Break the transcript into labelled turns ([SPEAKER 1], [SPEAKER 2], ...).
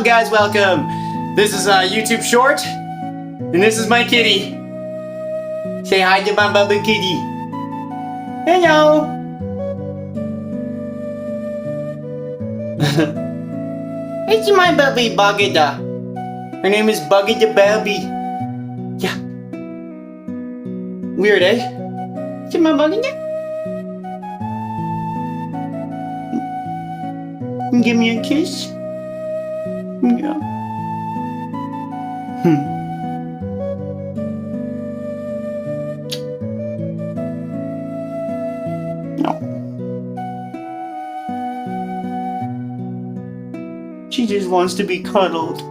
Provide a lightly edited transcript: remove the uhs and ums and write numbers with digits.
[SPEAKER 1] guys, welcome. This is a YouTube short, and this is my kitty. Say hi to my baby kitty. Hello. It's my baby Buggy-da. Her name is Buggy the baby. Yeah. Weird, eh? It's my Buggy-da. Give me a kiss. Yeah. No. She just wants to be cuddled.